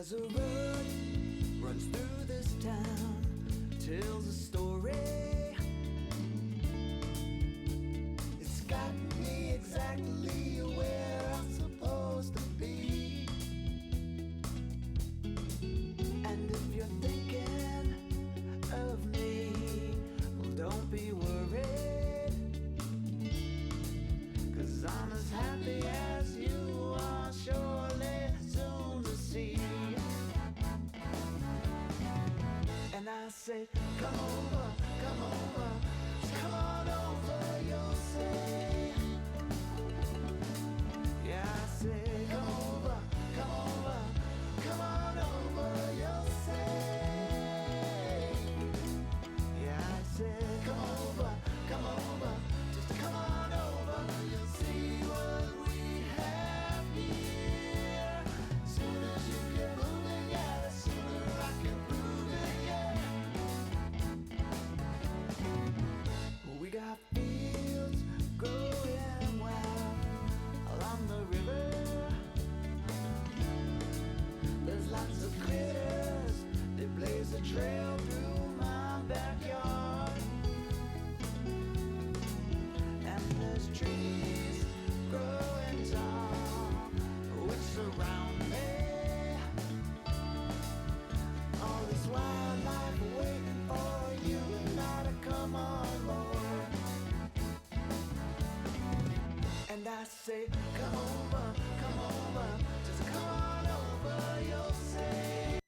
There's a road runs through this town, tells a story. It's got me exactly where I'm supposed to be. And if you're thinking of me, well, don't be worried, 'cause I'm as happy as you are, surely soon to see. And I say, come over, just come on over, you'll say. Yeah, I say, come over, come on over, you'll say. Yeah, I say, come over, just come on over, you'll see what we have here. Soon as you get moving, yeah, the sooner I can prove it, yeah. We got fields growing wild along the river. There's lots of critters, they blaze a trail through my backyard. And there's trees growing tall which surround me. All this wildlife waiting for you and I to come on board. And I say, come over, just come on over, you'll say.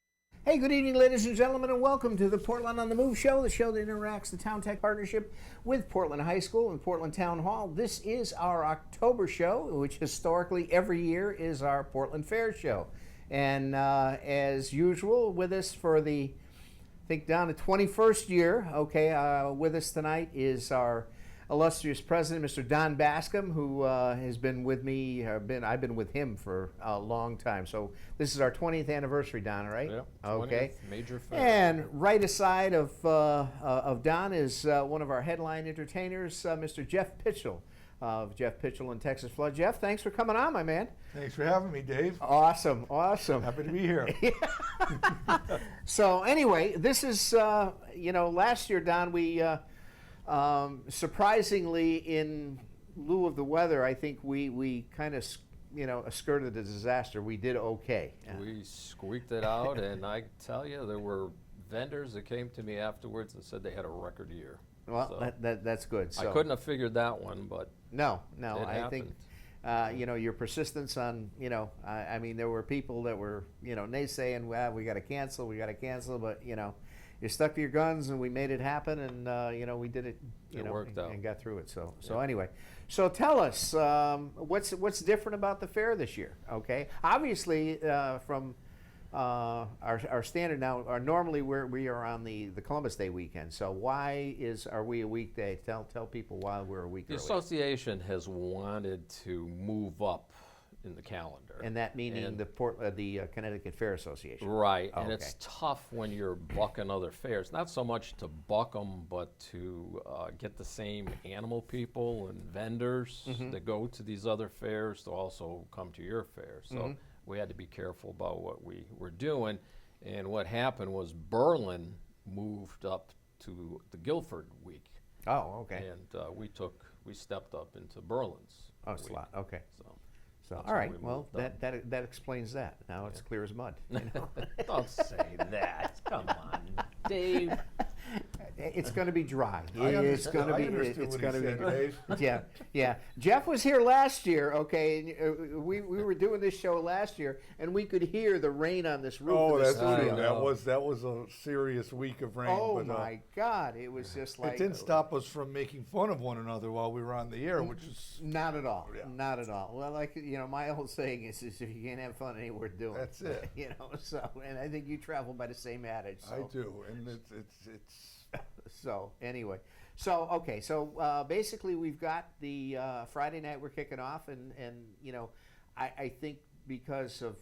Hey, good evening, ladies and gentlemen, and welcome to the Portland on the Move show, the show that interacts the Town Tech partnership with Portland High School and Portland Town Hall. This is our October show, which historically every year is our Portland Fair show. And as usual, with us for the, I think, down to 21st year, with us tonight is our illustrious president, Mr. Don Bascom, who has been with me. I've been with him for a long time. So this is our 20th anniversary, Don, right? Yeah. 20th Okay. Major fair. And right aside of Don is one of our headline entertainers, Mr. Jeff Pitchell of Jeff Pitchell and Texas Flood. Jeff, thanks for coming on, my man. Thanks for having me, Dave. Awesome. Happy to be here. So anyway, this is last year, Don, we surprisingly, in lieu of the weather, I think we kind of skirted the disaster. We did okay. We squeaked it out, and I tell you, there were vendors that came to me afterwards and said they had a record year. Well, So that's good. So I couldn't have figured that one, but No, it I think your persistence on, I mean, there were people that were, naysaying, well, we got to cancel, but, you stuck to your guns and we made it happen, and, we did it, It worked out. and got through it. So Yeah. anyway, so tell us, what's different about the fair this year, okay? Obviously, from our standard now, normally we are on the Columbus Day weekend. So why are we a weekday? Tell people why we're a week the early. association has wanted to move up in the calendar. And that meaning And- the Connecticut Fair Association. Right, Oh, and okay. it's tough when you're bucking other fairs. Not so much to buck them, but to get the same animal people and vendors Mm-hmm. that go to these other fairs to also come to your fair. So we had to be careful about what we were doing. And what happened was Berlin moved up to the Guilford week. Oh, okay. And we stepped up into Berlin's Oh, week. slot. Okay. So So That's all why right. we Well, moved up. that explains that. Now it's clear as mud. don't say that. Come on, Dave. It's going to be dry. I It's understood- going to I be. understood It's what going he to be. said, Dave. Yeah. Jeff was here last year. Okay, and, we were doing this show last year, and we could hear the rain on this roof. Oh, of the that's studio. true. know. That was a serious week of rain. Oh but, my God! It was just like It didn't stop us from making fun of one another while we were on the air, which is Not at all. Yeah. Not at all. Well, like my old saying is if you can't have fun, it ain't worth doing. That's it. So, and I think you travel by the same adage. So. I do, and it's So anyway, so basically we've got the Friday night we're kicking off, and I think because of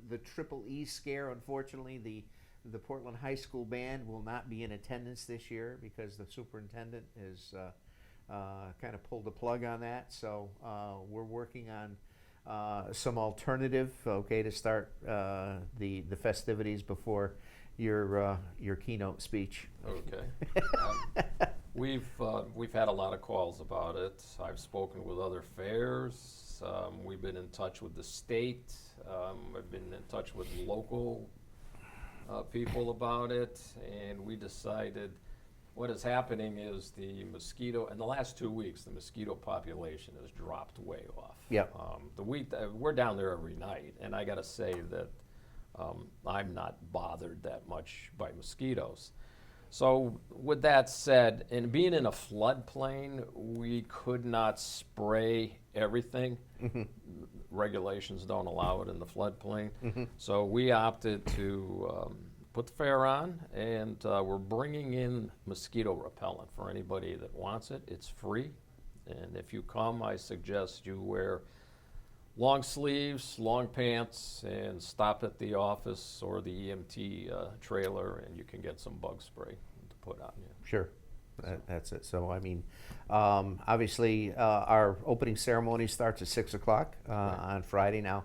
the Triple E scare, unfortunately the Portland High School band will not be in attendance this year because the superintendent has kind of pulled the plug on that. So we're working on some alternative, okay, to start the festivities before your keynote speech. Okay. We've had a lot of calls about it. I've spoken with other fairs. We've been in touch with the state. I've been in touch with local people about it, and we decided what is happening is the mosquito, in the last 2 weeks, the mosquito population has dropped way off. Yep. The week we're down there every night, and I got to say that I'm not bothered that much by mosquitoes. So with that said, and being in a floodplain, we could not spray everything. Regulations don't allow it in the floodplain. So we opted to put the fair on, and we're bringing in mosquito repellent for anybody that wants it. It's free, and if you come, I suggest you wear long sleeves, long pants, and stop at the office or the EMT trailer, and you can get some bug spray to put on you. Sure. That's it. So, I mean, obviously, our opening ceremony starts at 6 o'clock on Friday now.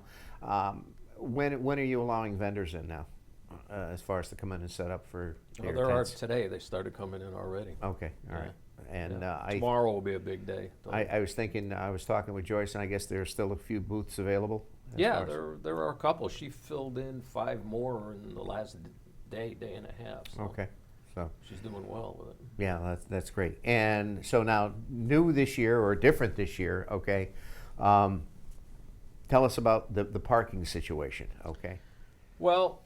When are you allowing vendors in now, as far as to come in and set up for your There are tents? today. They started coming in already. Okay, all right. And Yeah. Tomorrow will be a big day. I was thinking, I was talking with Joyce, and I guess there's still a few booths available? as Yeah, far as- there are a couple. She filled in 5 more in the last day and a half. So Okay, so, she's doing well with it. yeah, that's great. And so now, new this year, or different this year, okay, tell us about the parking situation, okay? Well,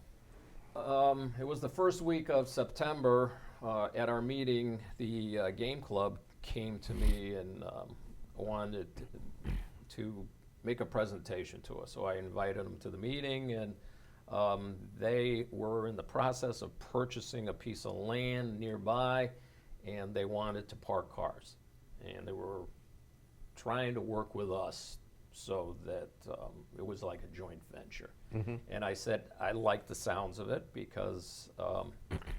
it was the first week of September. At our meeting, the game club came to me and wanted to make a presentation to us. So I invited them to the meeting, and they were in the process of purchasing a piece of land nearby, and they wanted to park cars. And they were trying to work with us so that it was like a joint venture. And I said, I like the sounds of it because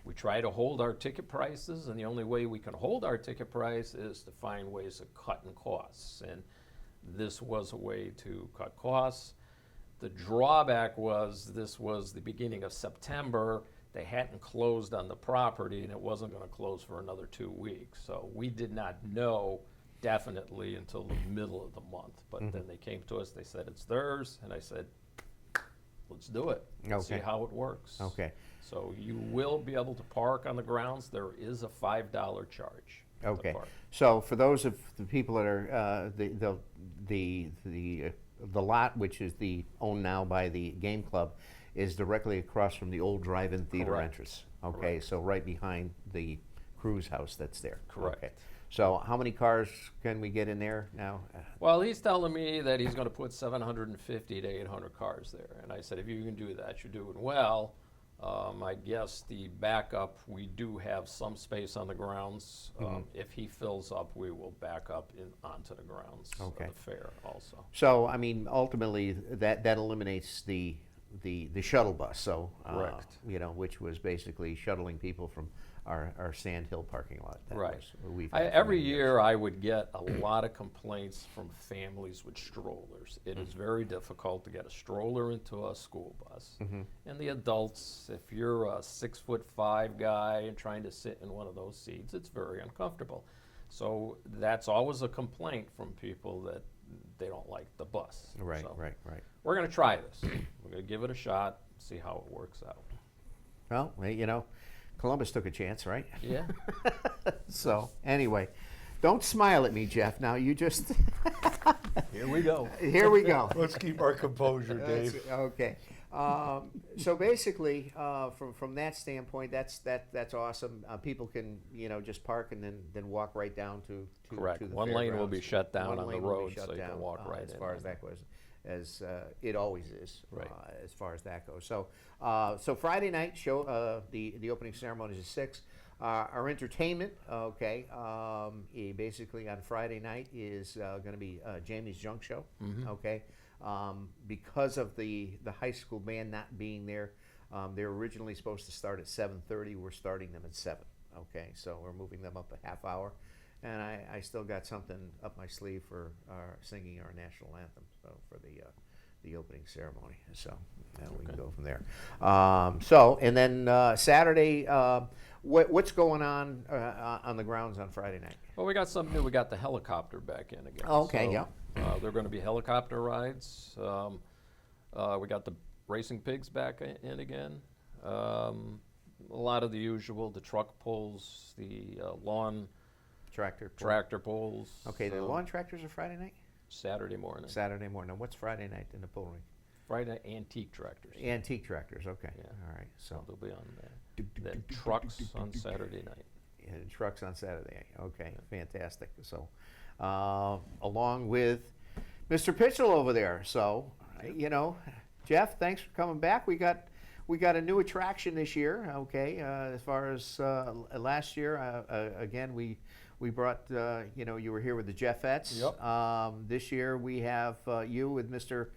we try to hold our ticket prices, and the only way we can hold our ticket price is to find ways of cutting costs. And this was a way to cut costs. The drawback was this was the beginning of September. They hadn't closed on the property, and it wasn't going to close for another 2 weeks. So we did not know definitely until the middle of the month. But then they came to us, they said, it's theirs. And I said, let's do it. See Okay. how it works. Okay. So you will be able to park on the grounds. There is a $5 charge. to Okay, park. so for those of the people that are, the lot, which is owned now by the game club, is directly across from the old drive-in theater Correct. entrance. Okay, Correct. so right behind the cruise house that's there. Correct. Okay. So how many cars can we get in there now? Well, he's telling me that he's going to put 750 to 800 cars there. And I said, if you can do that, you're doing well. I guess the backup, we do have some space on the grounds. If he fills up, we will back up onto the grounds Okay. of the fair also. So, I mean, ultimately, that eliminates the shuttle bus, so. Correct. You know, which was basically shuttling people from our Sand Hill parking lot. That Right. was what we've had for Every many years. year I would get a lot of complaints from families with strollers. It is very difficult to get a stroller into a school bus. And the adults, if you're a 6'5" guy and trying to sit in one of those seats, it's very uncomfortable. So that's always a complaint from people that they don't like the bus. Right, So right. we're going to try this. We're going to give it a shot, see how it works out. Well, you know, Columbus took a chance, right? Yeah. So, anyway, don't smile at me, Jeff. Now, you just, Here we go. here we go. Let's keep our composure, That's- Dave. Okay. So basically, from that standpoint, that's awesome. People can, you know, just park and then walk right down to Correct. to the One lane will be fairgrounds. shut down One on the lane will be road, shut so you can down, walk right as in far on as that. that goes, as it always is. Right. As far as that goes. So Friday night show, the opening ceremony is at 6. Our entertainment, okay, basically on Friday night is going to be Jamie's Junk Show, okay. Because of the high school band not being there, they were originally supposed to start at 7:30. We're starting them at 7. Okay, so we're moving them up a half hour, and I still got something up my sleeve for singing our national anthem, so for the opening ceremony. So we can go from there. And then Saturday, what's going on the grounds on Friday night? Well, we got something new. We got the helicopter back in again. Oh, okay, So, yeah. There are going to be helicopter rides. We got the racing pigs back in again. A lot of the usual, the truck pulls, the lawn Tractor. tractor pulls. Okay, the lawn tractors are Friday night? Saturday morning. Saturday morning. Now, what's Friday night in the pull ring? Friday antique tractors. Antique tractors, okay. Yeah. All right, So so. they'll be on there. Then trucks on Saturday night. And trucks on Saturday. Okay, fantastic. So, along with Mr. Pitchell over there. So, Jeff, thanks for coming back. We got a new attraction this year. Okay, as far as last year, again we brought you were here with the Jeffettes. Yep. This year we have you with Mr.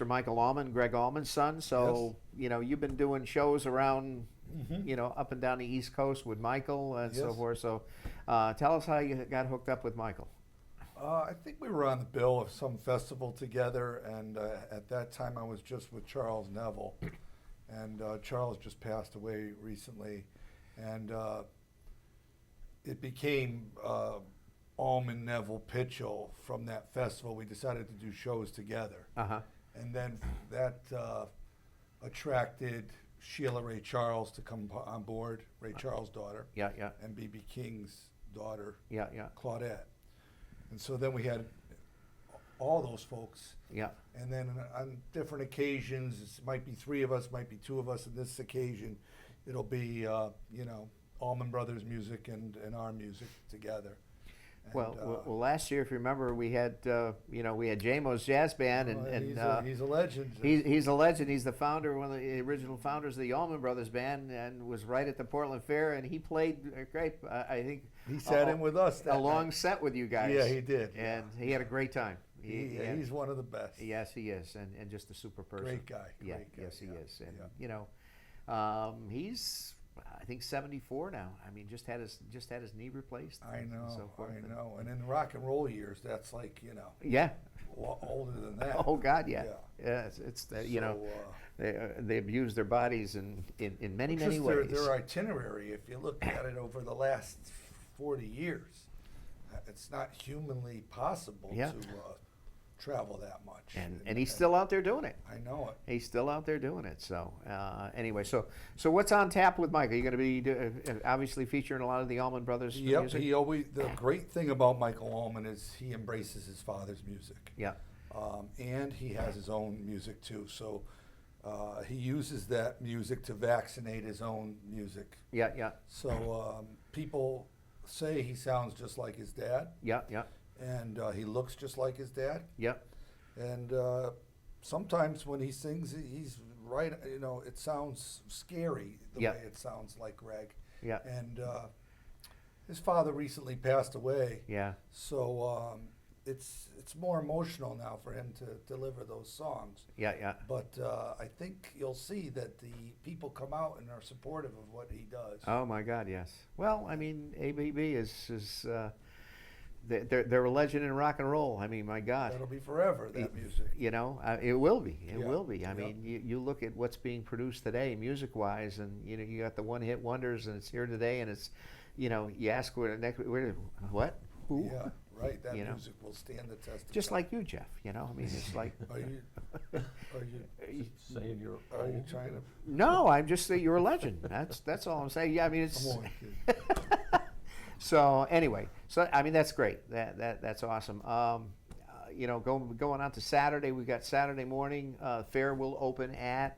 Michael Allman, Greg Allman's son. So you've been doing shows around. Up and down the East Coast with Michael and so Yes. forth. So, tell us how you got hooked up with Michael. I think we were on the bill of some festival together, and at that time I was just with Charles Neville, and Charles just passed away recently, and it became Allman, Neville, Pitchell from that festival. We decided to do shows together, and then that attracted Sheila Ray Charles to come on board, Ray Charles' daughter, Yeah. and B.B. King's daughter, Yeah. Claudette. And so then we had all those folks. Yeah. And then on different occasions, it might be three of us, might be two of us. In this occasion, it'll be, Allman Brothers music and our music together. And, Well, last year, if you remember, we had JMO's Jazz Band, he's a legend. he's a legend. He's the founder, one of the original founders of the Allman Brothers Band, and was right at the Portland Fair. And he played great. I think He sat in with us that a long night. set with you guys. Yeah, he did. And he had a great time. He's one of the best. Yes, he is, and just a super person. Great guy. Yeah, Great guy, yes, he yeah, is, and yeah. he's I think 74 now. I mean, just had his knee replaced. I and know, so forth. I know. And in the rock and roll years, that's like, Yeah. older than that. Oh God, yeah. Yeah. Yeah, it's So, they abuse their bodies in many just ways. their itinerary, if you look at it over the last 40 years, it's not humanly possible Yeah. to travel that much. And he's still out there doing it. I know it. He's still out there doing it. So anyway, so what's on tap with Mike? Are you going to be obviously featuring a lot of the Allman Brothers Yep. music? The great thing about Michael Allman is he embraces his father's music. Yeah. And he has his own music too. So he uses that music to vaccinate his own music. Yeah. So people say he sounds just like his dad, Yeah. and he looks just like his dad. Yeah. And sometimes when he sings, he's right. It sounds scary the Yeah. way it sounds like Greg. Yeah. And his father recently passed away. Yeah. So it's more emotional now for him to deliver those songs. Yeah. But I think you'll see that the people come out and are supportive of what he does. Oh my God, yes. Well, I mean, ABB is they're a legend in rock and roll. I mean, my God. That'll be forever, that music. It will be. It Yeah. will be. I Yeah. mean, you look at what's being produced today, music-wise, and you got the one-hit wonders, and it's here today, and it's, you ask what, who? Yeah, right. That You know. music will stand the test of Just time. like you, Jeff. I mean, it's like. Are you Saying you're are you old. trying to? No, I'm just saying you're a legend. That's all I'm saying. Yeah, I mean, it's. I'm only kidding. So anyway, I mean that's great. That's awesome. Going on to Saturday, we got Saturday morning. Fair will open at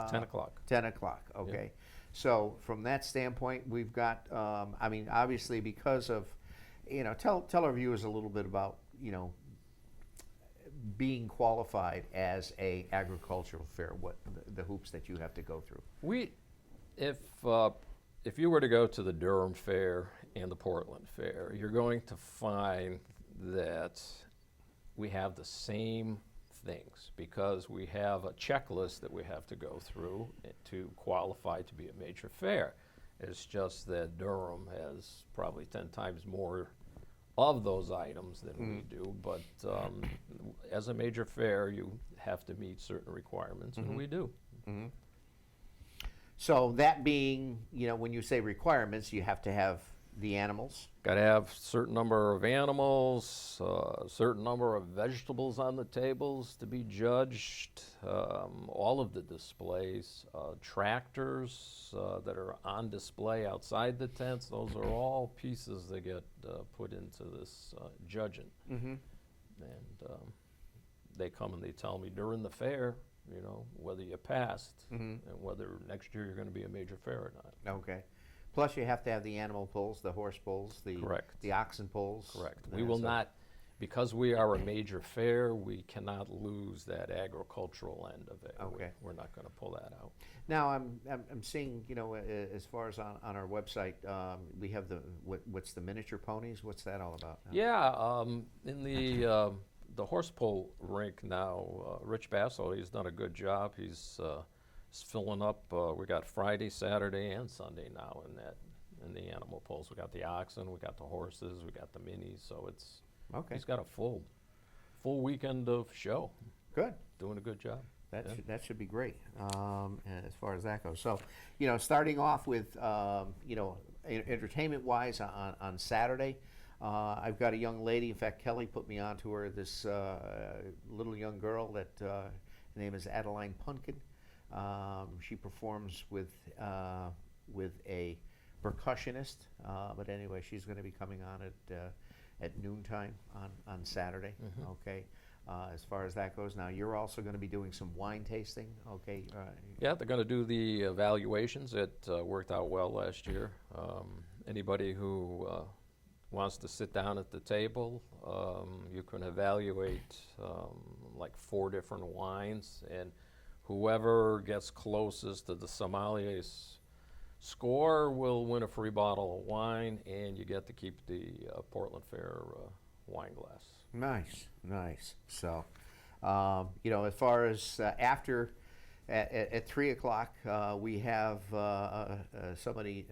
10 o'clock. 10 o'clock. Okay. So from that standpoint, we've got. I mean, obviously, because of, tell our viewers a little bit about being qualified as a agricultural fair. What the hoops that you have to go through. If you were to go to the Durham Fair and the Portland Fair, you're going to find that we have the same things because we have a checklist that we have to go through to qualify to be a major fair. It's just that Durham has probably 10 times more of those items than we do, but as a major fair, you have to meet certain requirements, and we do. So that being, when you say requirements, you have to have the animals. Got to have a certain number of animals, a certain number of vegetables on the tables to be judged, all of the displays, tractors that are on display outside the tents. Those are all pieces that get put into this judging. And they come and they tell me during the fair, whether you passed and whether next year you're going to be a major fair or not. Okay. Plus, you have to have the animal pulls, the horse pulls, Correct. the oxen pulls. Correct. and We will so- not, because we are a major fair, we cannot lose that agricultural end of it. Okay. We're not going to pull that out. Now, I'm seeing, as far as on our website, we have what's the miniature ponies? What's that all about? now? Yeah, in the horse pull rink now, Rich Basso, he's done a good job. He's filling up. We got Friday, Saturday, and Sunday now in the animal pulls. We got the oxen, we got the horses, we got the minis. So it's Okay. he's got a full weekend of show. Good. Doing a good job. That Yeah. that should be great as far as that goes. So, starting off with entertainment-wise on Saturday, I've got a young lady. In fact, Kelly put me onto her. This little young girl that her name is Adeline Punkin. She performs with a percussionist. But anyway, she's going to be coming on at noontime on Saturday. Okay. As far as that goes. Now, you're also going to be doing some wine tasting, okay? Yeah, they're going to do the evaluations. It worked out well last year. Anybody who wants to sit down at the table, you can evaluate like 4 different wines, and whoever gets closest to the sommelier's score will win a free bottle of wine, and you get to keep the Portland Fair wine glass. Nice. So, as far as after at 3 o'clock, we have somebody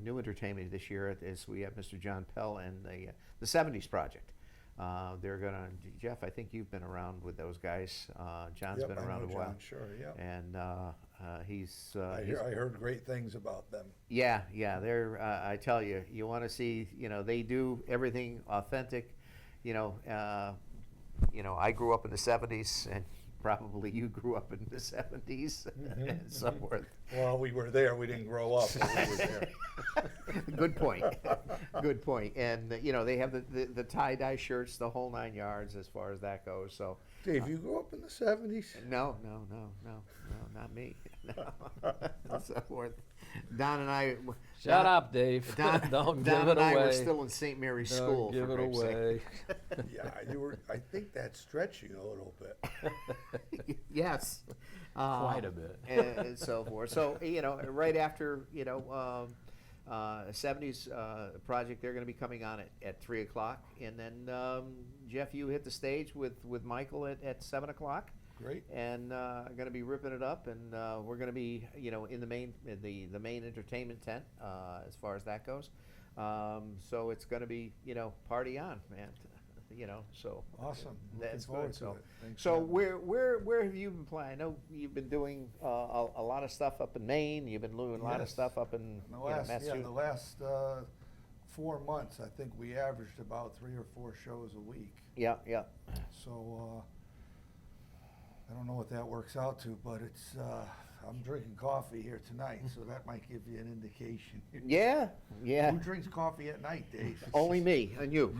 new entertainment this year. We have Mr. John Pell and the 70s Project. They're gonna, Jeff. I think you've been around with those guys. John's Yep, been I around know a while, John, sure, yeah. and he's. I heard great things about them. Yeah. They're. I tell you, you want to see. They do everything authentic. I grew up in the 70s, and probably you grew up in the 70s, and so forth. Well, we were there. We didn't grow up, but we were there. Good point. Good point. And they have the tie-dye shirts, the whole 9 yards, as far as that goes. So. Dave, you grew up in the 70s? No, not me. No. And so forth. Don and I. Shut up, Dave. Don, Don't Don give it and I were away. still in St. Mary's Don't School. give for it Christ's sake. away. Yeah, you were. I think that's stretching a little bit. Yes. Quite a bit. And so forth. So, right after, 70s project, they're going to be coming on at 3 o'clock. And then, Jeff, you hit the stage with Michael at 7 o'clock. Great. And going to be ripping it up. And we're going to be, in the main entertainment tent as far as that goes. So it's going to be, party on, man. So Awesome. that's Looking forward good. to So, it. Thanks so for where have you been playing? I know you've been doing a lot of stuff up in Maine. You've been doing a lot of Yes. stuff up in the last, Massachusetts. the last 4 months, I think we averaged about 3 or 4 shows a week. Yeah. So I don't know what that works out to, but it's I'm drinking coffee here tonight, so that might give you an indication. Yeah. Who drinks coffee at night, Dave? Only me and you.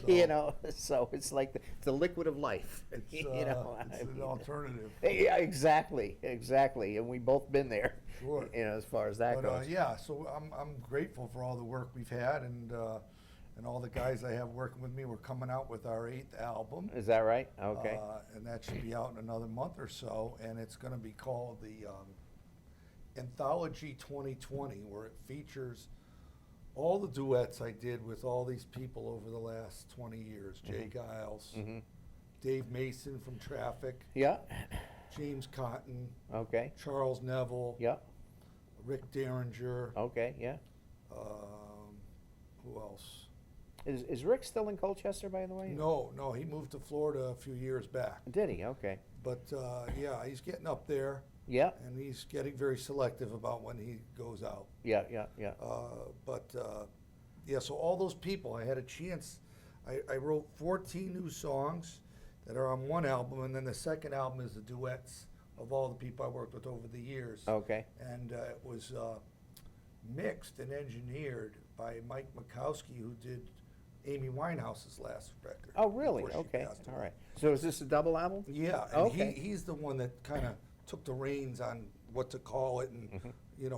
Yeah. So it's like the liquid of life. It's, you it's know, I an mean, alternative. Yeah, exactly, and we both been there. Sure. As far as that But goes. yeah, so I'm grateful for all the work we've had, and all the guys I have working with me. We're coming out with our 8th album. Is that right? Okay. And that should be out in another month or so, and it's going to be called the Anthology 2020, where it features all the duets I did with all these people over the last 20 years. Jay Giles, Dave Mason from Traffic, Yeah. James Cotton, Okay. Charles Neville, Yeah. Rick Derringer, Okay. Yeah. who else? Is Rick still in Colchester, by the way? No, he moved to Florida a few years back. Did he? Okay. But yeah, he's getting up there, Yeah. and he's getting very selective about when he goes out. Yeah. Yeah, so all those people, I had a chance. I wrote 14 new songs that are on one album, and then the second album is the duets of all the people I worked with over the years. Okay. And it was mixed and engineered by Mike Makowski, who did Amy Winehouse's last record. Oh, really? before she Okay. passed All away. right. So is this a double album? Yeah, and Okay. he's the one that kind of took the reins on what to call it and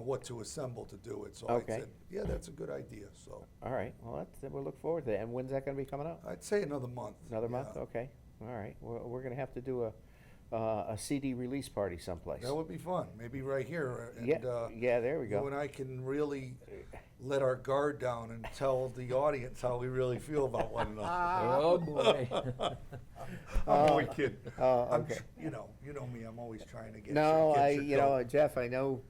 what to assemble to do it. So Okay. I said, yeah, that's a good idea. So All right. Well, we'll look forward to that. And when's that going to be coming out? I'd say another month. Another yeah. month? Okay. All right. We're going to have to do a CD release party someplace. That would be fun. Maybe right here. And, Yeah, there we You go. and I can really let our guard down and tell the audience how we really feel about one another. Oh boy. I'm only kidding. Oh, I'm okay. you know me. I'm always trying to get. No, get your goat. Jeff, I know,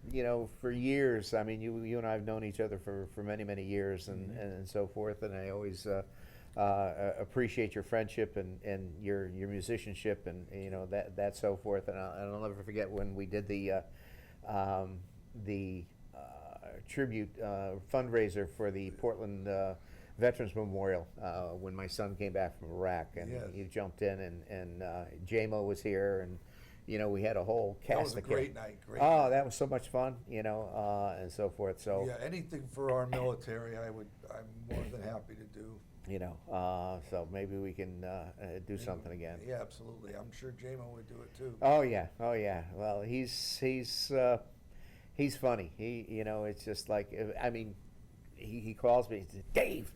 for years. I mean, you and I have known each other for many, many years, and so forth. And I always appreciate your friendship and your musicianship, and that so forth. And I'll never forget when we did the tribute fundraiser for the Portland Veterans Memorial when my son came back from Iraq, and Yes. you jumped in, and J-Mo was here, and we had a whole cast That was a of great kids. night. Great. Oh, night. that was so much fun, and so forth. So Yeah, anything for our military, I'm more than happy to do. so maybe we can do something again. Yeah, absolutely. I'm sure J-Mo would do it too. Oh yeah. Well, he's funny. It's just like, I mean, he calls me. He says, Dave,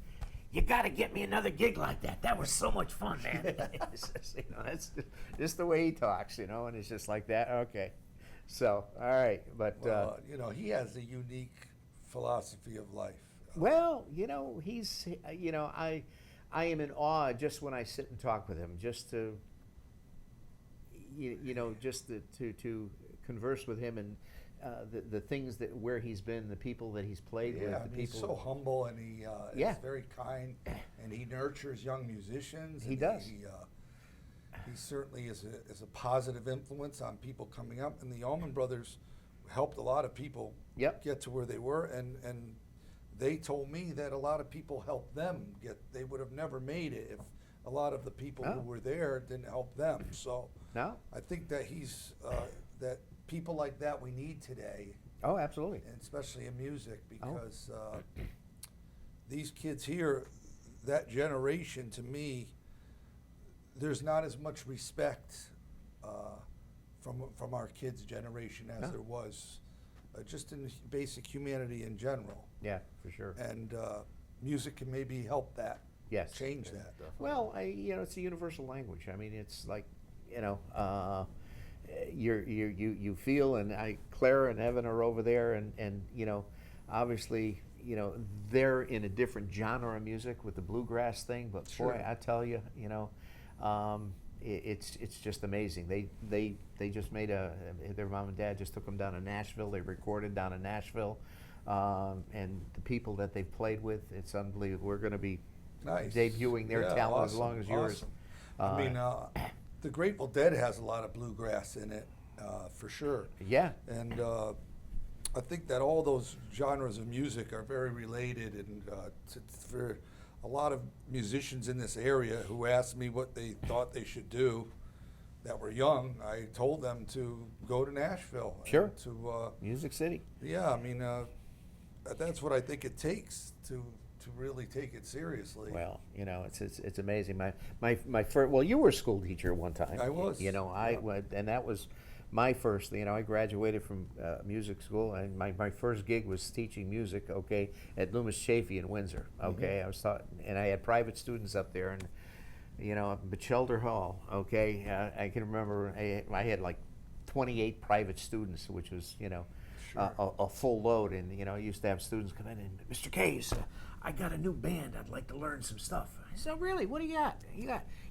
you got to get me another gig like that. That was so much fun, man. It's just, that's just the way he talks, and it's just like that. Okay. So, all right, but Well, he has a unique philosophy of life. well, he's I am in awe just when I sit and talk with him, just to just to converse with him, and the things where he's been, the people that he's played with, Yeah, the and he's people. so humble, and he Yeah. is very kind, and he nurtures young musicians. He and does. He certainly is a positive influence on people coming up, and the Allman Brothers helped a lot of people Yep. get to where they were, and they told me that a lot of people helped them get. They would have never made it if a lot of the people Oh. who were there didn't help them. So No? I think that he's that people like that we need today, Oh, absolutely. and especially in music, Oh. because these kids here, that generation, to me, there's not as much respect from our kids' generation as No. there was just in basic humanity in general. Yeah, for sure. And music can maybe help that, Yes. change that. Well, it's a universal language. I mean, it's like, you feel, and Clara and Evan are over there, and obviously, they're in a different genre of music with the bluegrass thing. But Sure. boy, I tell you, it's just amazing. They just made their mom and dad just took them down to Nashville. They recorded down in Nashville, and the people that they've played with, it's unbelievable. We're going to be Nice. debuting their Yeah, talent as awesome, long as yours. awesome. I mean, the Grateful Dead has a lot of bluegrass in it, for sure. Yeah. And I think that all those genres of music are very related, and for a lot of musicians in this area who asked me what they thought they should do that were young, I told them to go to Nashville. and Sure. To Music City. yeah, I mean, that's what I think it takes to really take it seriously. Well, it's amazing. My first. Well, you were a school teacher one time. I was, And that was my first. I graduated from music school, and my first gig was teaching music. Okay, at Loomis Chaffee in Windsor. Okay, I was taught, and I had private students up there, and Batchelder Hall. Okay, I can remember I had like 28 private students, which was a full load, and I used to have students come in and, Mr. Case, I got a new band. I'd like to learn some stuff. I said, oh, really? What do you got?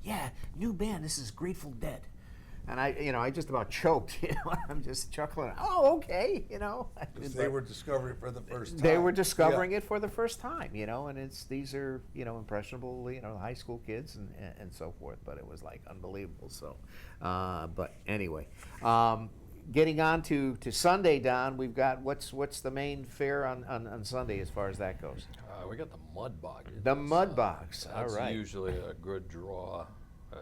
Yeah, new band. This is Grateful Dead. And I just about choked. I'm just chuckling. Oh, okay. Because they were discovering it for the first time. They were discovering Yeah. it for the first time. And these are impressionable high school kids and so forth. But it was like unbelievable. So, but anyway, getting on to Sunday, Don. We've got what's the main fair on Sunday as far as that goes? We got the Mud Bog. The Mud Bogs. All That's right. usually a good draw,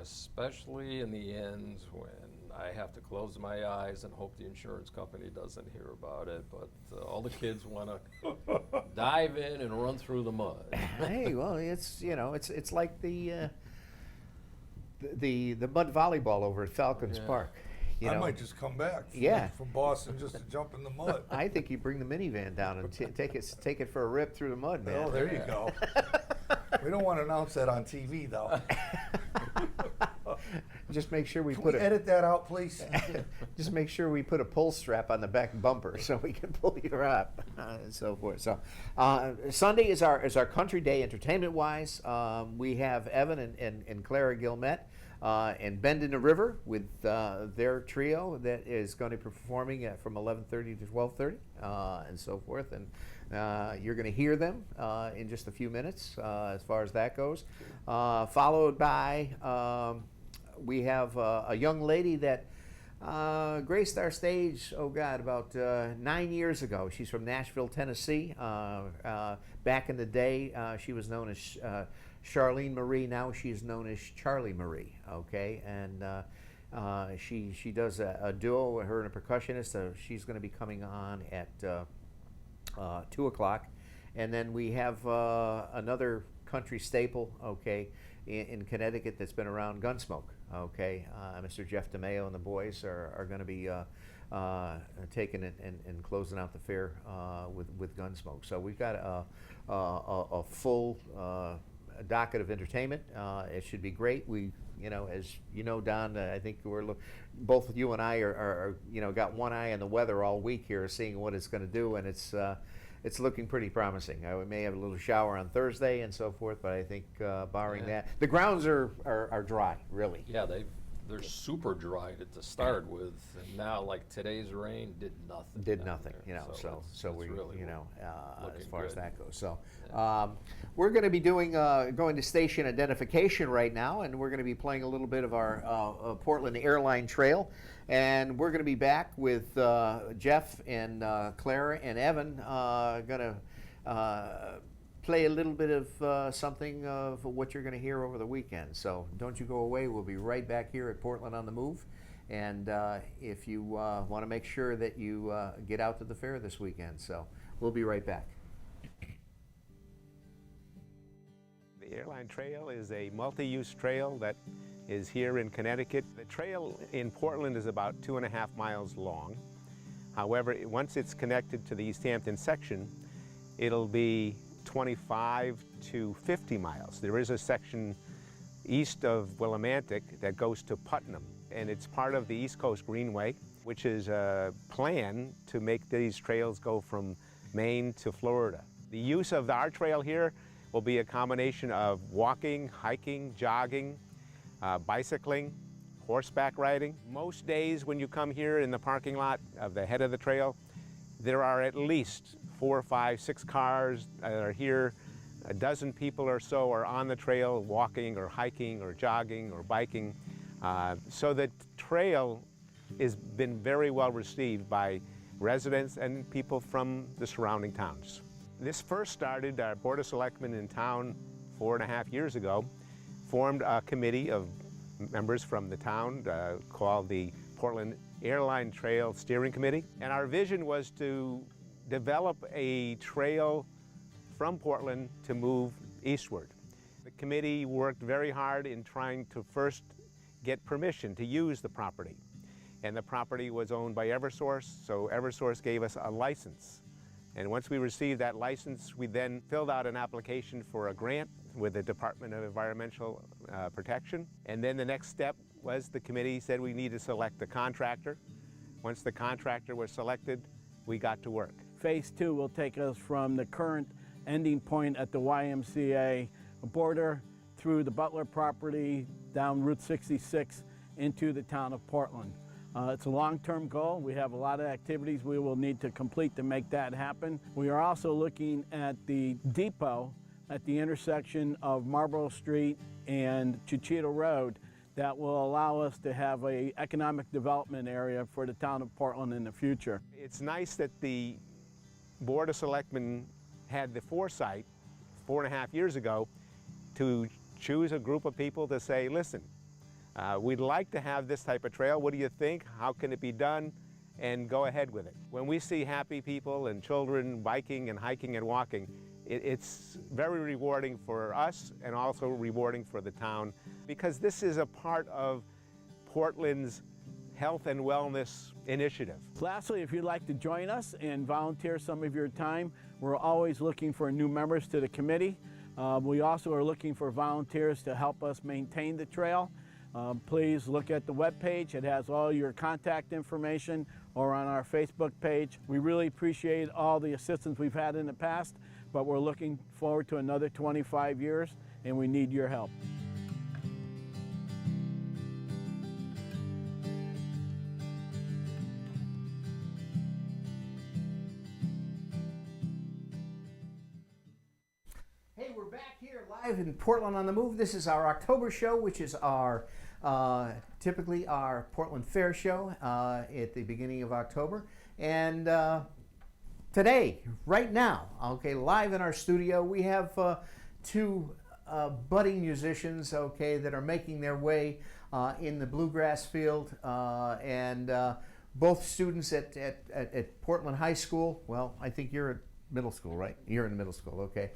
especially in the ends when I have to close my eyes and hope the insurance company doesn't hear about it. But all the kids want to dive in and run through the mud. Hey, well, it's like the mud volleyball over at Falcons Yeah. Park. I might just come back Yeah. from Boston just to jump in the mud. I think you bring the minivan down and take it for a rip through the mud, man. Oh, there you go. We don't want to announce that on TV, though. Just make sure we Can put we a edit that out, please? just make sure we put a pull strap on the back bumper so we can pull you up and so forth. So Sunday is our country day entertainment wise. We have Evan and Clara Gilmet and Bend in the River with their trio that is going to be performing from 11:30 to 12:30 and so forth. And you're going to hear them in just a few minutes as far as that goes. Followed by we have a young lady that graced our stage, about 9 years ago. She's from Nashville, Tennessee. Back in the day, she was known as Charlene Marie. Now she's known as Charlie Marie, okay? And she does a duo with her and a percussionist. She's going to be coming on at 2 o'clock. And then we have another country staple, okay, in Connecticut that's been around, Gunsmoke, okay? Mr. Jeff DeMeo and the boys are going to be taking it and closing out the fair with Gunsmoke. So we've got a full docket of entertainment. It should be great. We, as you know, Don, I think both you and I are got one eye on the weather all week here, seeing what it's going to do, and it's looking pretty promising. We may have a little shower on Thursday and so forth, but I think barring Yeah. that, the grounds are dry, really. Yeah, they're super dried at the start with, and now like today's rain did nothing. Did down nothing, there. so it's we, really as looking far as good. that goes. So we're going to be going to station identification right now, and we're going to be playing a little bit of our Portland Airline Trail, and we're going to be back with Jeff and Clara and Evan going to play a little bit of something of what you're going to hear over the weekend. So don't you go away. We'll be right back here at Portland on the Move. And if you want to make sure that you get out to the fair this weekend. So we'll be right back. The Airline Trail is a multi-use trail that is here in Connecticut. The trail in Portland is about 2.5 miles long. However, once it's connected to the East Hampton section, it'll be 25 to 50 miles. There is a section east of Willimantic that goes to Putnam, and it's part of the East Coast Greenway, which is a plan to make these trails go from Maine to Florida. The use of our trail here will be a combination of walking, hiking, jogging, bicycling, horseback riding. Most days when you come here in the parking lot of the head of the trail, there are at least 4, 5, 6 cars that are here. A dozen people or so are on the trail walking or hiking or jogging or biking. So the trail has been very well received by residents and people from the surrounding towns. This first started, our Board of Selectmen in town 4.5 years ago formed a committee of members from the town called the Portland Airline Trail Steering Committee. And our vision was to develop a trail from Portland to move eastward. The committee worked very hard in trying to first get permission to use the property. And the property was owned by Eversource, so Eversource gave us a license. And once we received that license, we then filled out an application for a grant with the Department of Environmental Protection. And then the next step was the committee said we need to select a contractor. Once the contractor was selected, we got to work. Phase 2 will take us from the current ending point at the YMCA border through the Butler property, down Route 66, into the town of Portland. It's a long-term goal. We have a lot of activities we will need to complete to make that happen. We are also looking at the depot at the intersection of Marlborough Street and Chichita Road that will allow us to have an economic development area for the town of Portland in the future. It's nice that the Board of Selectmen had the foresight 4.5 years ago to choose a group of people to say, listen, we'd like to have this type of trail. What do you think? How can it be done? And go ahead with it. When we see happy people and children biking and hiking and walking, it's very rewarding for us and also rewarding for the town, because this is a part of Portland's health and wellness initiative. Lastly, if you'd like to join us and volunteer some of your time, we're always looking for new members to the committee. We also are looking for volunteers to help us maintain the trail. Please look at the webpage. It has all your contact information, or on our Facebook page. We really appreciate all the assistance we've had in the past, but we're looking forward to another 25 years, and we need your help. Hey, we're back here live in Portland on the Move. This is our October show, which is our typically our Portland Fair show at the beginning of October. And today, right now, okay, live in our studio, we have two budding musicians, okay, that are making their way in the bluegrass field, and both students at Portland High School. Well, I think you're at middle school, right? You're in middle school, okay.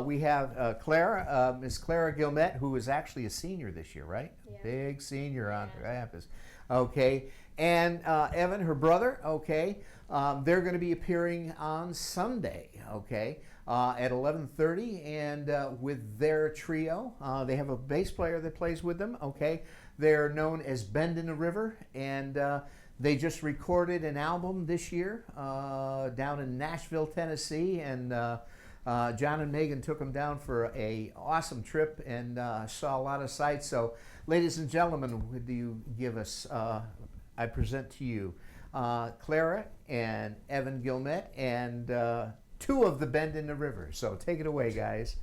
We have Clara, Miss Clara Gilmet, who is actually a senior this year, right? Yeah. Big senior on campus. Okay, and Evan, her brother, okay. They're going to be appearing on Sunday, okay, at 11:30, and with their trio. They have a bass player that plays with them, okay. They're known as Bend in the River, and they just recorded an album this year down in Nashville, Tennessee, and John and Megan took them down for an awesome trip and saw a lot of sights. So, ladies and gentlemen, would you give us, I present to you Clara and Evan Gilmet, and two of the Bend in the River. So take it away, guys.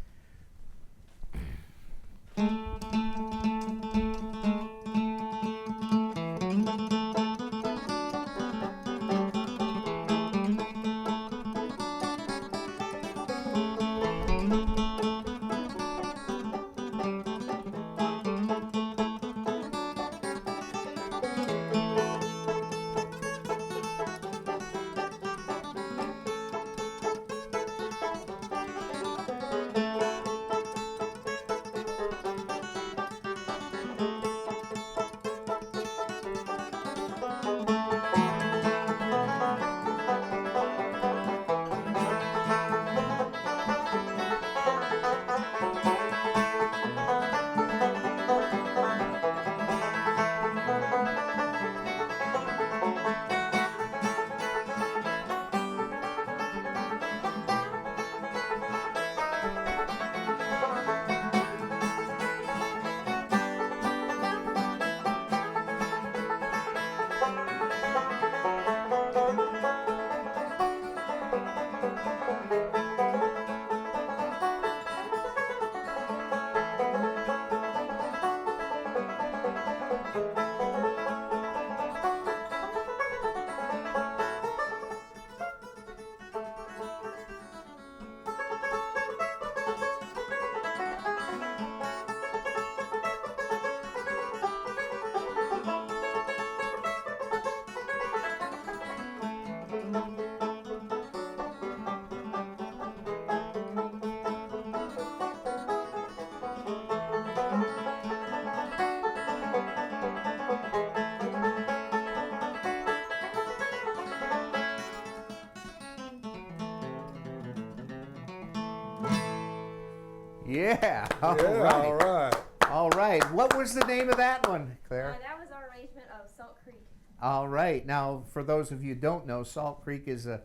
Yeah. All right. All right. All right. What was the name of that one, Claire? That was our arrangement of Salt Creek. All right. Now, for those of you who don't know, Salt Creek is a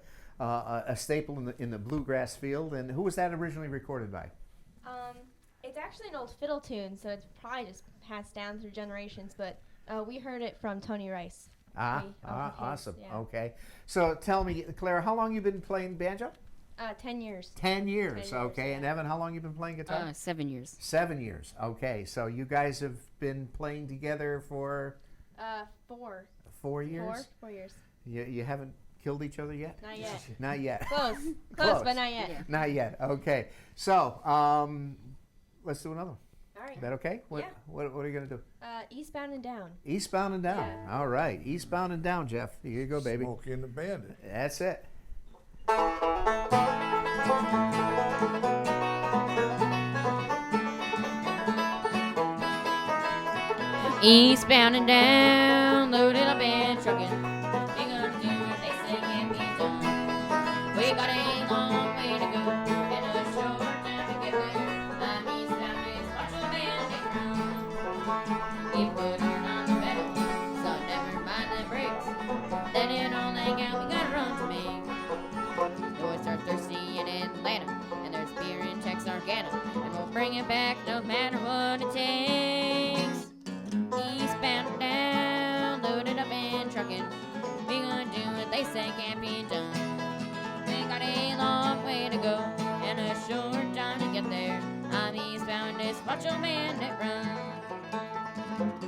staple in the bluegrass field. And who was that originally recorded by? It's actually an old fiddle tune, so it's probably just passed down through generations. But We heard it from Tony Rice. Ah, We- of his, awesome. yeah. Okay. So tell me, Claire, how long you been playing banjo? 10 years. 10 years. 10 years, Okay. And yeah. Evan, how long you been playing guitar? 7 years. 7 years. Okay. So you guys have been playing together for 4. 4 years? 4 years. You haven't killed each other yet? Not yet. Not yet. Close. Close. Close, but not yet. Not yet. Okay. So let's do another one. All right. Is that okay? Yeah. What are you going to do? Eastbound and down. Eastbound and down. Yeah. All right. Eastbound and down, Jeff. Here you go, baby. Smokey and the Bandit. That's it. Eastbound and down, loaded up and trucking. We gonna do what they say can't be done. We got a long way to go and a short time to get there. I'm eastbound is watch the bandit run. Keep putting on the pedal, so never mind the brakes. Let it all hang out, we gotta run to make. Boys are thirsty in Atlanta, and there's beer in Texarkana, and we'll bring it back no matter what it takes. Eastbound and down, loaded up and trucking. We gonna do what they say can't be done. We got a long way to go and a short time to get there. I'm eastbound, this watch your man that run.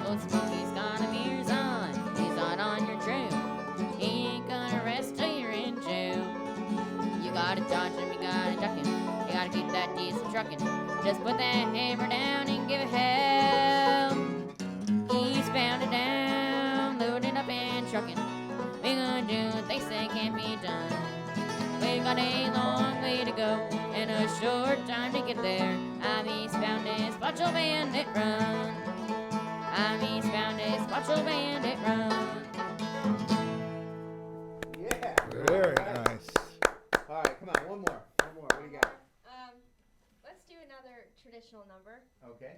Old Smokey's got him ears on. He's on your trail. He ain't gonna rest till you're in jail. You gotta dodge him, you gotta duck him. You gotta keep that diesel trucking. Just put that hammer down and give it hell. Eastbound and down, loaded up and trucking. We gonna do what they say can't be done. We got a long way to go and a short time to get there. I'm eastbound as watch your bandit run. I'm eastbound as watch your bandit run. Yeah. Very All right. nice. All right. Come on. One more. What do you got? Let's do another traditional number Okay.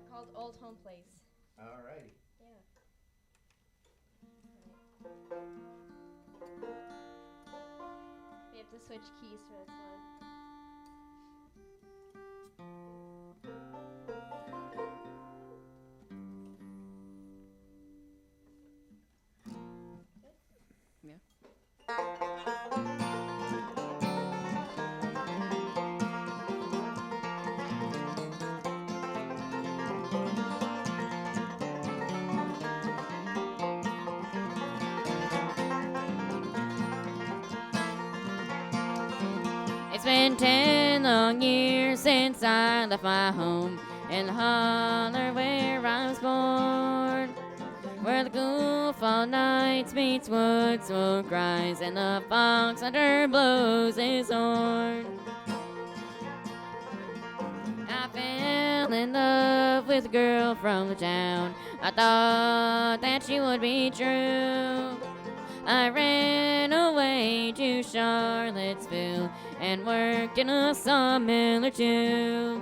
called Old Home Place. All righty. Yeah. We have to switch keys for this one. It's been 10 long years since I left my home in the holler where I was born, where the cool fall nights meets wood smoke rise and the fox hunter blows his horn. I fell in love with a girl from the town. I thought that she would be true. I ran away to Charlottesville and worked in a sawmill or two.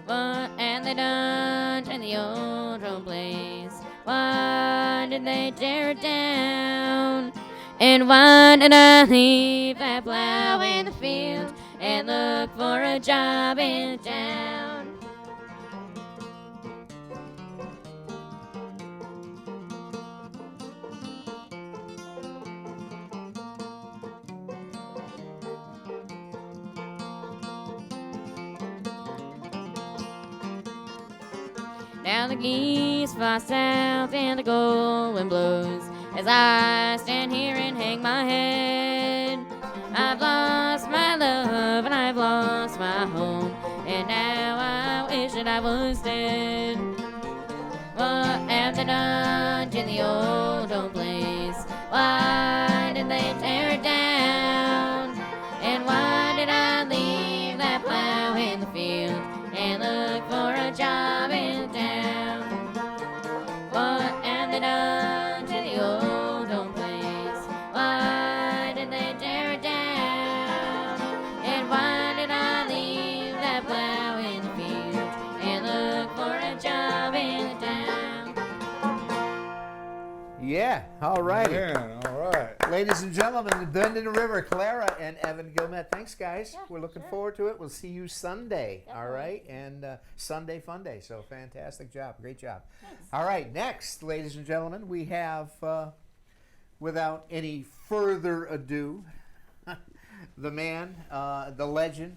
What had they done to the old home place? Why did they tear it down? And why did I leave that plow in the field and look for a job in town? Now the geese fly south and the cold wind blows as I stand here and hang my head. I've lost my love and I've lost my home, and now I wish that I was dead. What have they done to the old home place? Why did they tear it down? And why did I leave that plow in the field and look for a job in town? What have they done Yeah, all righty. Man, all right. Ladies and gentlemen, the Bend in the River, Clara and Evan Gilmet. Thanks, guys. Yeah, We're looking sure. forward to it. We'll see you Sunday, all Definitely. right? And Sunday Fun Day. So fantastic job. Great job. All right, next, ladies and gentlemen, we have, without any further ado, the man, the legend.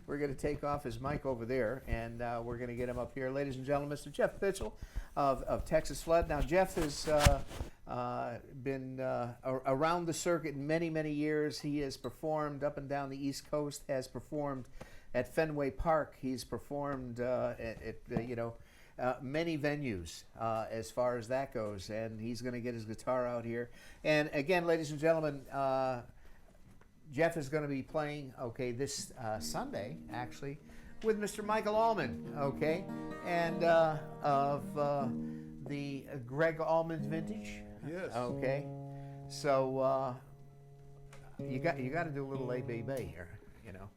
We're going to take off his mic over there, and we're going to get him up here. Ladies and gentlemen, Mr. Jeff Pitchell of Texas Flood. Now, Jeff has been around the circuit many, many years. He has performed up and down the East Coast, has performed at Fenway Park. He's performed at many venues as far as that goes, and he's going to get his guitar out here. And again, ladies and gentlemen, Jeff is going to be playing, this Sunday, actually, with Mr. Michael Allman, and of the Greg Allman Vintage. Yes. Okay. So you got to do a little ABB here, you know.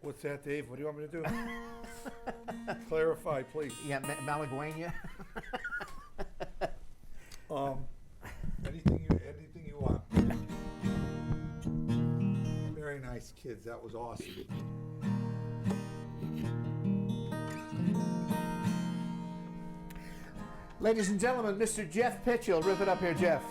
What's that, Dave? What do you want me to do? Clarify, please. Yeah, Malaguena. Anything you want. Very nice kids. That was awesome. Ladies and gentlemen, Mr. Jeff Pitchell. Rip it up here, Jeff.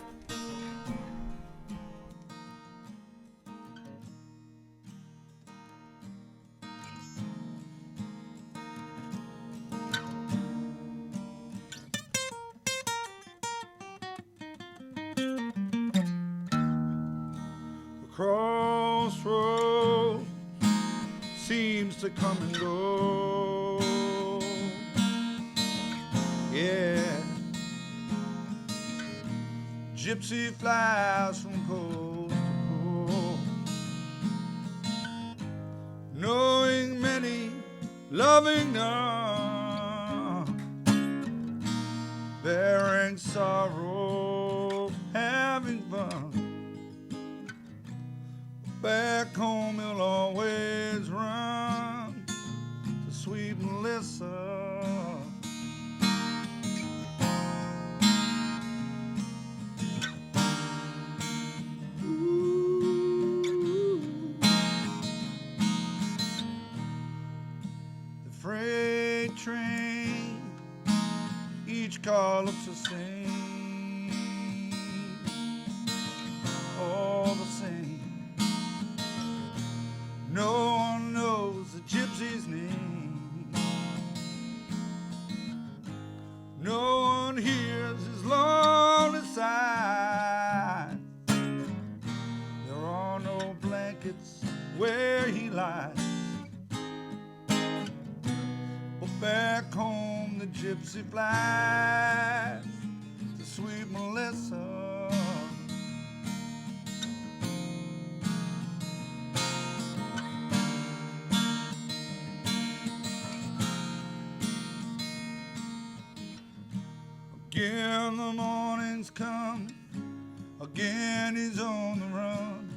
Crossroads seems to come and go. Yeah, gypsy flies from coast to coast, knowing many, loving none, bearing sorrow, having fun. Back home he'll always run to sweet Melissa. Ooh. The freight train, each car looks the same, all the same. No one knows the gypsy's name. No one hears his lonely sigh. There are no blankets where he lies. But back home the gypsy flies to sweet Melissa. Again the morning's come, again he's on the run.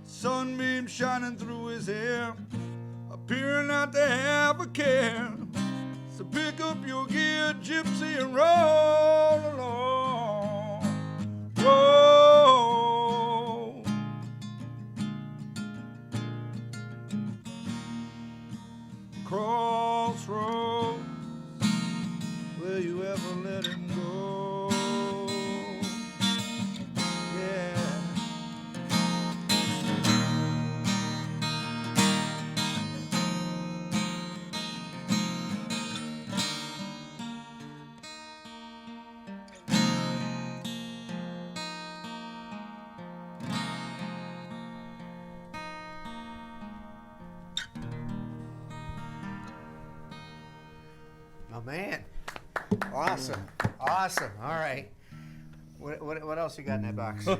Sunbeam shining through his hair, appearing not to have a care. So pick up your gear, gypsy, and roll along. Roll. Crossroads, will you ever let him go? Yeah. Oh, man. Awesome. Awesome. All right. What else you got in that box? I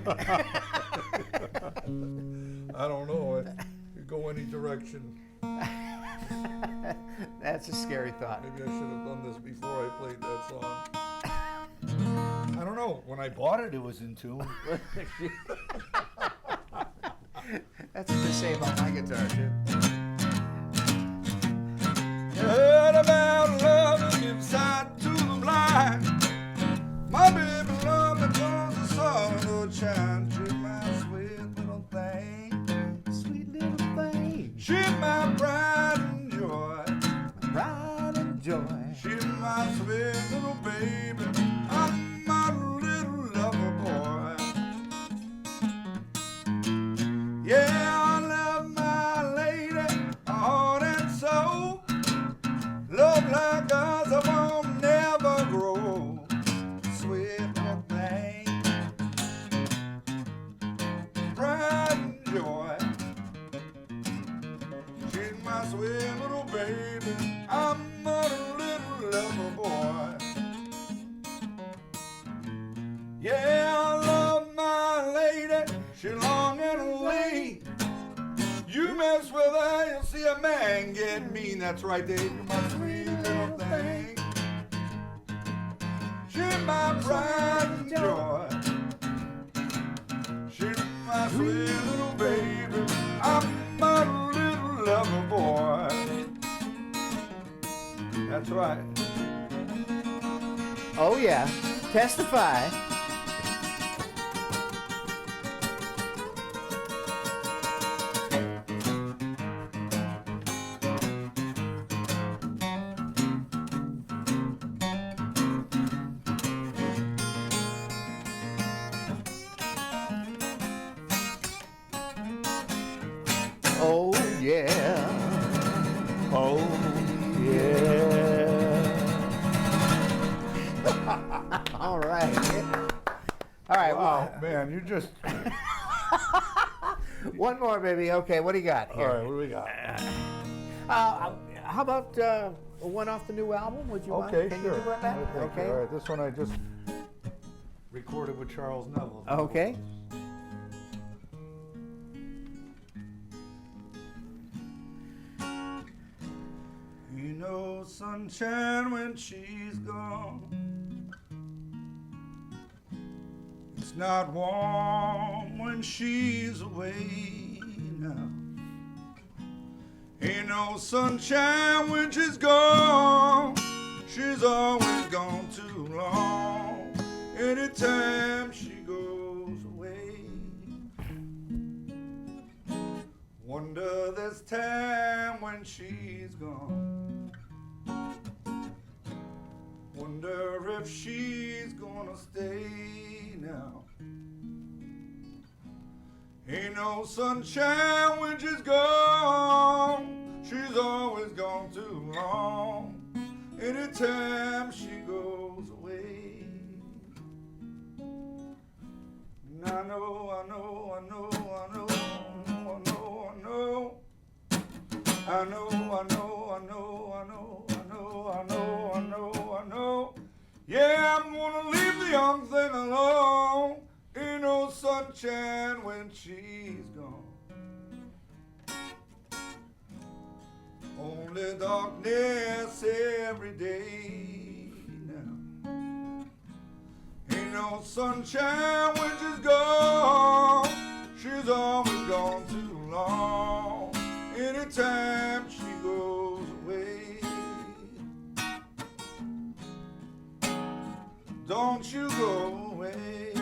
don't know. It could go any direction. That's a scary thought. Maybe I should have done this before I played that song. I don't know. When I bought it, it was in tune. That's what they say about my guitar, too. You heard about love that gives sight to the blind. joy. She's my sweet little baby. I'm my little lover boy. Yeah, I love my lady, heart and soul. Love like us, I won't never grow. Sweet little thing, pride and joy. She's my sweet little baby. I'm a little lover boy. Yeah, I love my lady. She long and lean. You mess with her, you'll see a man get mean. That's right, Dave. You're my sweet little thing. She's my pride and joy. She's my sweet little baby. I'm my little lover boy. That's right. Oh yeah, testify. Oh yeah. Oh yeah. All right. All right. Wow, man, you just. One more, baby. Okay, what do you got All here? right, what do we got? How about one off the new album? Would you mind? Okay, Can sure. you do that? Okay. All right, this one I just recorded with Charles Neville. Okay. You know sunshine when she's gone. It's not warm when she's away now. Ain't no sunshine when she's gone. She's always gone too long. Anytime she goes away. Wonder this time when she's gone. Wonder if she's gonna stay now. Ain't no sunshine when she's gone. She's always gone too long. Anytime she goes away. And I know, I know, I know, I know, I know, I know. I know, I know, I know, I know, I know, I know, I know, I know. Yeah, I'm gonna leave the young thing alone. Ain't no sunshine when she's gone. Only darkness every day now. Ain't no sunshine when she's gone. She's always gone too long. Anytime she goes away. Don't you go away.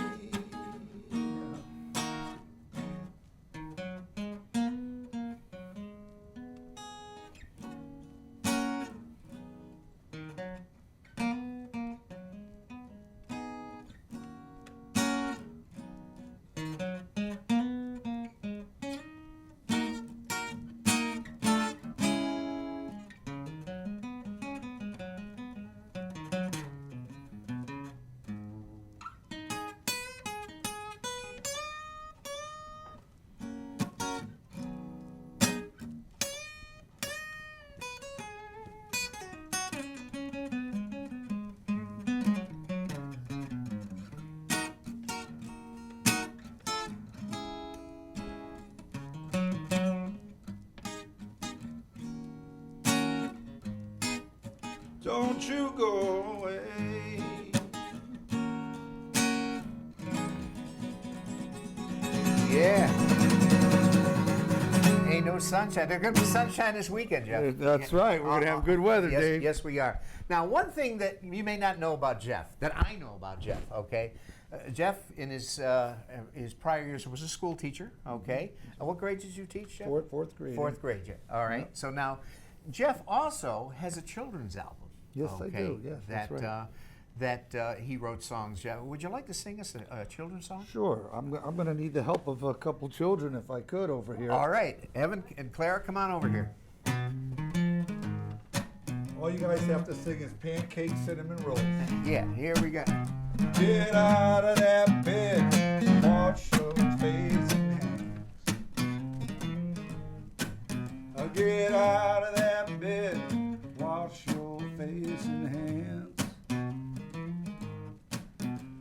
Don't you go away. Yeah. Ain't no sunshine. There's going to be sunshine this weekend, Jeff. That's right. We're going to have good weather, yes, Dave. Yes, we are. Now, one thing that you may not know about Jeff, that I know about Jeff, okay? Jeff, in his prior years, was a school teacher, okay? What grade did you teach, Jeff? Fourth grade. Fourth grade, all right. So now, Jeff also has a children's album. Yes, I do. Yes, that that's right. he wrote songs. Would you like to sing us a children's song? Sure. I'm going to need the help of a couple children if I could over here. All right, Evan and Clara, come on over here. All you guys have to sing is Pancake Cinnamon Rolls. Yeah, here we go. Get out of that bed, wash those face and hands. Get out of that bed, wash your face and hands.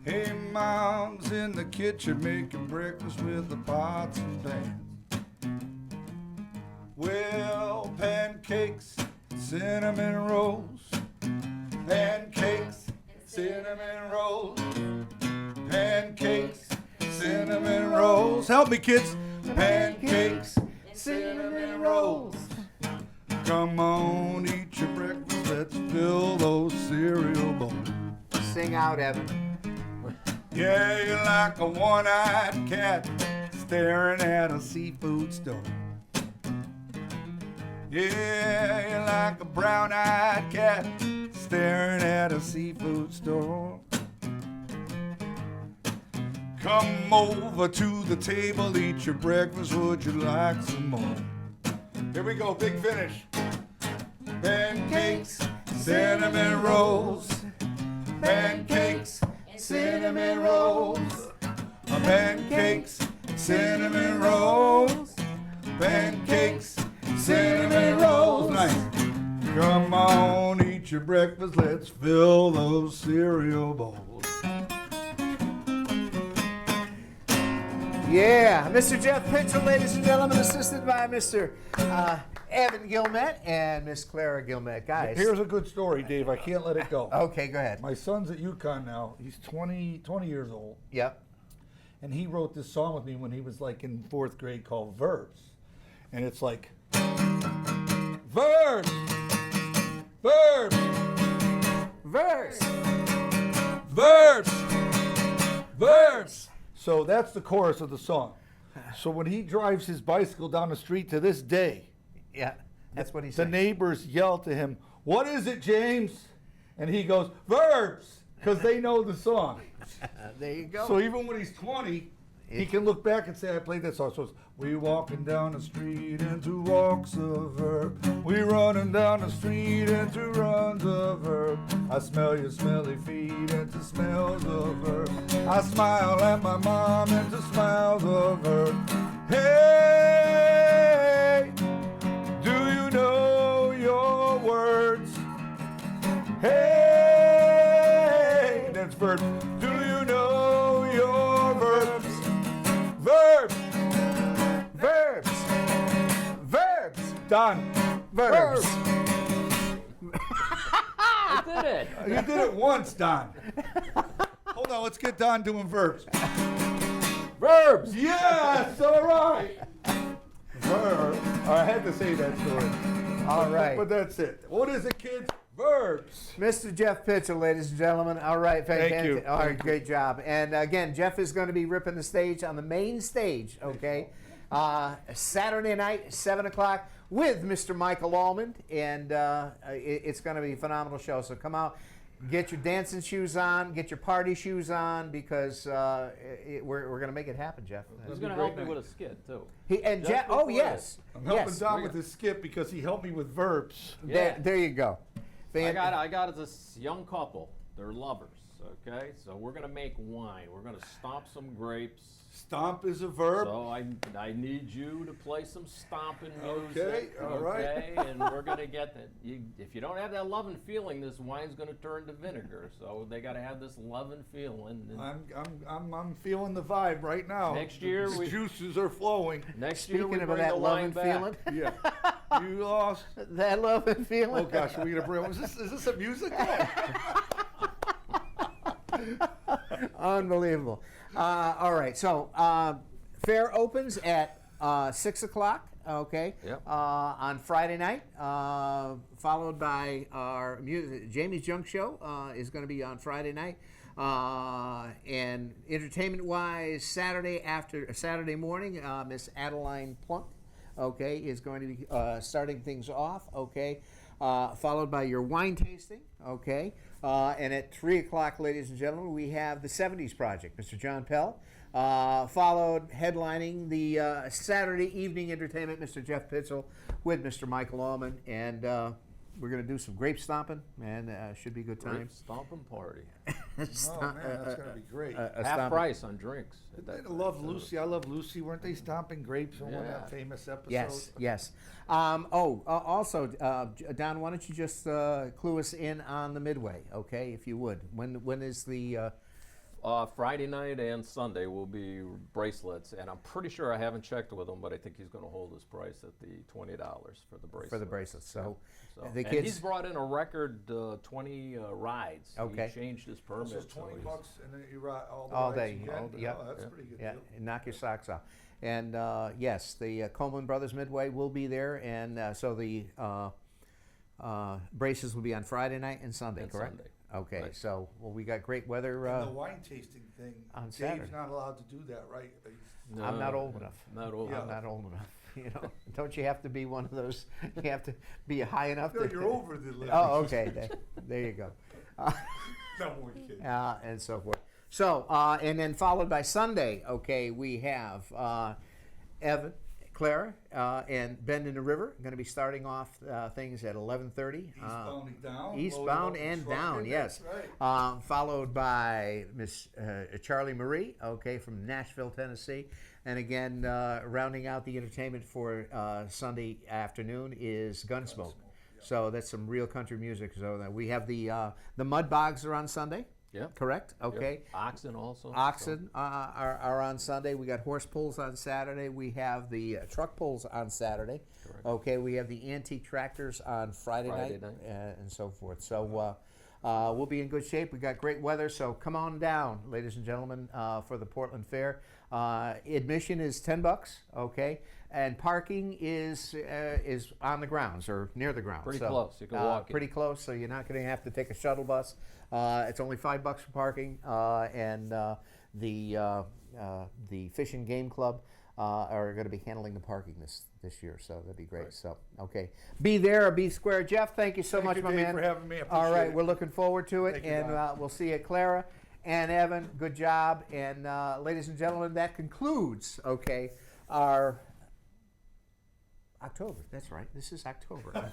Hey, Mom's in the kitchen making breakfast with the pots and pans. Well, pancakes, cinnamon rolls, pancakes, cinnamon rolls, pancakes, cinnamon rolls. Help me, kids. Pancakes, cinnamon rolls. Come on, eat your breakfast. Let's fill those cereal bowls. Sing out, Evan. Yeah, you're like a one-eyed cat staring at a seafood store. Yeah, you're like a brown-eyed cat staring at a seafood store. Come over to the table, eat your breakfast. Would you like some more? Here we go, big finish. Pancakes, cinnamon rolls. Pancakes, cinnamon rolls. Pancakes, cinnamon rolls. Pancakes, cinnamon rolls. Nice. Come on, eat your breakfast. Let's fill those cereal bowls. Yeah, Mr. Jeff Pitcher, ladies and gentlemen, assisted by Mr. Evan Gilmet and Miss Clara Gilmet. Guys. Here's a good story, Dave. I can't let it go. Okay, go ahead. My son's at UConn now. He's 20 years old. Yep. And he wrote this song with me when he was like in 4th grade called Verbs. And it's like, verbs, verbs, Verse. verbs, verbs. So that's the chorus of the song. So when he drives his bicycle down the street to this day, Yeah, that's what he the said. neighbors yell to him, "What is it, James?" And he goes, "Verbs," because they know the song. There you go. So even when he's 20, he can look back and say, "I played that song." So it's, we walking down the street and 2 walks a verb. We running down the street and 2 runs a verb. I smell your smelly feet and 2 smells a verb. I smile at my mom and 2 smiles a verb. Hey, do you know your words? Hey, that's verbs. Do you know your verbs? Verbs. Verbs. Verbs. Done. Verbs. I did it. You did it once, Don. Hold on, let's get Don doing verbs. Verbs. Yes, all right. Verb. I had to say that story. All right. But that's it. What is it, kids? Verbs. Mr. Jeff Pitcher, ladies and gentlemen. All right, fantastic. you. All right, great job. And again, Jeff is going to be ripping the stage on the main stage, okay? Saturday night, 7 o'clock, with Mr. Michael Almond. And it's going to be a phenomenal show. So come out, get your dancing shoes on, get your party shoes on, because we're going to make it happen, Jeff. He's going to help me with a skit, too. And Just Jeff, oh, before yes. I'm helping Yes. Don with his skip because he helped me with verbs. Yeah. There you go. I got this young couple. They're lovers, okay? So we're going to make wine. We're going to stomp some grapes. Stomp is a verb. So I need you to play some stomping music. Okay, all right. Okay, and we're gonna get that. If you don't have that love and feeling, this wine's gonna turn to vinegar. So they got to have this love and feeling. And I'm feeling the vibe right now. Next year the we- juices are flowing. next year we Speaking of bring that the love wine and back. feeling, Yeah. You lost. that love and feeling. Oh gosh, are we gonna bring? Is this a musical? Unbelievable. All right, so fair opens at 6 o'clock, okay, Yep. on Friday night, followed by our Jamie's Junk Show is going to be on Friday night. And entertainment-wise, Saturday morning, Miss Adeline Plunk, okay, is going to be starting things off, okay. followed by your wine tasting, okay? And at 3 o'clock, ladies and gentlemen, we have the 70s Project, Mr. John Pell. Followed, headlining the Saturday evening entertainment, Mr. Jeff Pitzel with Mr. Michael Allman. And we're going to do some grape stomping, and should be a good time. Grape stomping party. Oh man, that's gonna be great. Half price on drinks. at I that love time, so- Lucy. I love Lucy. Weren't they stomping grapes on Yeah. that famous episode? Yes, yes. Also, Don, why don't you just clue us in on the Midway, okay, if you would. When is the... Friday night and Sunday will be bracelets, and I'm pretty sure I haven't checked with him, but I think he's going to hold his price at the $20 for the bracelets. For the bracelets, so the and kids... he's brought in a record 20 rides. Okay. He changed his permit. So it's so $20 he's- and then you ride all the All rides day, you can? all- yeah, Oh, that's yeah. a pretty good Yeah, deal. and knock your socks off. And yes, the Coleman Brothers Midway will be there, and so the braces will be on Friday night and Sunday, And correct? Sunday. Okay, Right. so well, we got great weather. And the wine tasting thing, on Dave's Saturday. not allowed to do that, right? I'm not No, old enough. Not old Yeah. I'm not old enough. You know, don't you have to be one of those? You have to be high enough. No, to, you're over the limit. Oh, okay. There you go. No more kidding. And so forth. So, and then followed by Sunday, okay, we have Evan, Clara, and Bend in the River. Going to be starting off things at 11:30. Eastbound and down. Eastbound loaded up and the truck down, in, yes. that's right. Followed by Miss Charlie Marie, okay, from Nashville, Tennessee. And again, rounding out the entertainment for Sunday afternoon is Gunsmoke. So that's some real country music. So we have the Mud Bogs are on Sunday. Yeah. Correct. Yep. Okay. Oxen also. Oxen are on Sunday. We got horse pulls on Saturday. We have the truck pulls on Saturday. Correct. Okay. We have the antique tractors on Friday night. And so forth. So we'll be in good shape. We got great weather. So come on down, ladies and gentlemen, for the Portland Fair. Admission is $10. Okay. And parking is on the grounds or near the grounds. Pretty So, close. You can walk it. Pretty close. So you're not going to have to take a shuttle bus. It's only $5 for parking, and the Fish and Game Club are going to be handling the parking this year, so that'd be great. Right. So, okay, be there or be square. Jeff, thank you so Thank much, you, my Dave, man. for having me. I All appreciate right, it. we're looking forward to it, Thank you, and Don. we'll see you, Clara and Evan. Good job, and ladies and gentlemen, that concludes our October. That's right. This is October.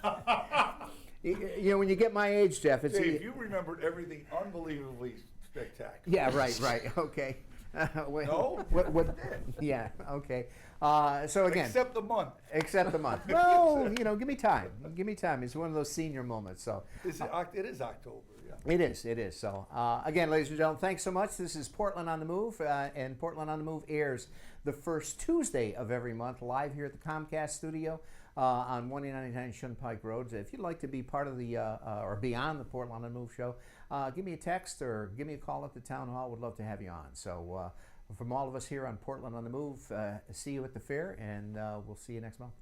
You know, when you get my age, Jeff, it's Dave, you remembered everything unbelievably spectacular. yeah, right. Okay. No? What? Yeah. Okay. So again, Except the month. except the month. No, you know, give me time. Give me time. It's one of those senior moments. So It is October, yeah. it is. It is. So again, ladies and gentlemen, thanks so much. This is Portland on the Move, and Portland on the Move airs the first Tuesday of every month, live here at the Comcast studio on 199 Shunpike Road. If you'd like to be part of the or be on the Portland on the Move show, give me a text or give me a call at the town hall. Would love to have you on. So from all of us here on Portland on the Move, see you at the fair, and we'll see you next month.